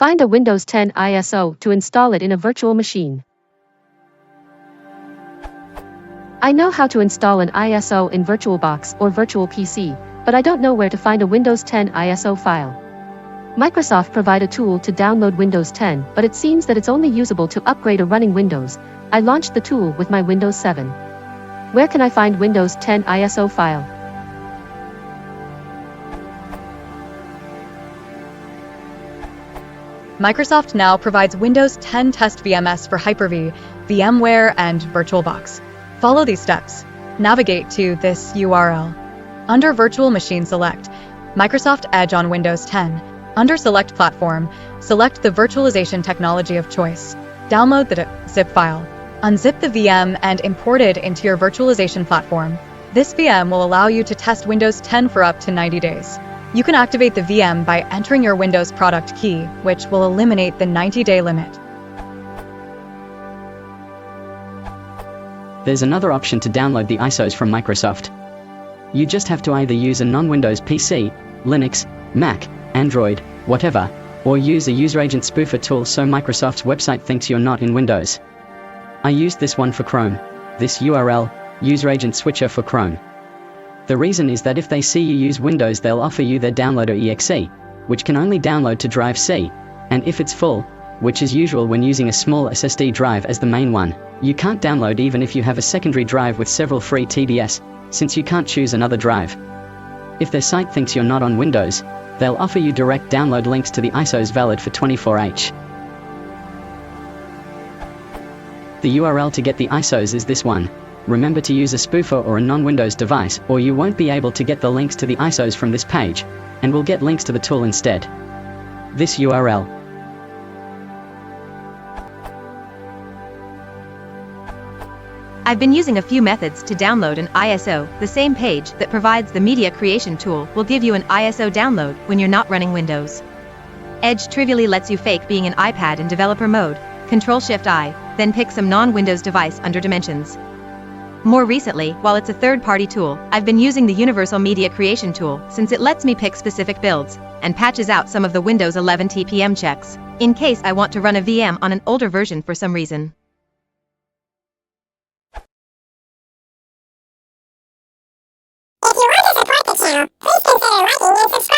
Find a Windows 10 ISO to install it in a virtual machine. I know how to install an ISO in VirtualBox or Virtual PC, but I don't know where to find a Windows 10 ISO file. Microsoft provide a tool to download Windows 10, but it seems that it's only usable to upgrade a running Windows. I launched the tool with my Windows 7. Where can I find Windows 10 ISO file? Microsoft now provides Windows 10 Test VMS for Hyper-V, VMware, and VirtualBox. Follow these steps. Navigate to this URL. Under Virtual Machine Select, Microsoft Edge on Windows 10. Under Select Platform, select the virtualization technology of choice. Download the zip file. Unzip the VM and import it into your virtualization platform. This VM will allow you to test Windows 10 for up to 90 days. You can activate the VM by entering your Windows product key, which will eliminate the 90-day limit. There's another option to download the ISOs from Microsoft. You just have to either use a non-Windows PC, Linux, Mac, Android, whatever, or use a user agent spoofer tool so Microsoft's website thinks you're not in Windows. I used this one for Chrome. This URL, user agent switcher for Chrome. The reason is that if they see you use Windows, they'll offer you their downloader exe, which can only download to drive C, and if it's full, which is usual when using a small SSD drive as the main one, you can't download even if you have a secondary drive with several free TDS, since you can't choose another drive. If their site thinks you're not on Windows, they'll offer you direct download links to the ISOs valid for 24H. The URL to get the ISOs is this one. Remember to use a spoofer or a non-Windows device, or you won't be able to get the links to the ISOs from this page, and will get links to the tool instead. This URL. I've been using a few methods to download an ISO. The same page that provides the media creation tool will give you an ISO download when you're not running Windows. Edge trivially lets you fake being an iPad in developer mode, Control-Shift-I, then pick some non-Windows device under Dimensions. More recently, while it's a third-party tool, I've been using the Universal Media Creation tool since it lets me pick specific builds, and patches out some of the Windows 11 TPM checks, in case I want to run a VM on an older version for some reason. If you want to support the channel, please consider liking and subscribing.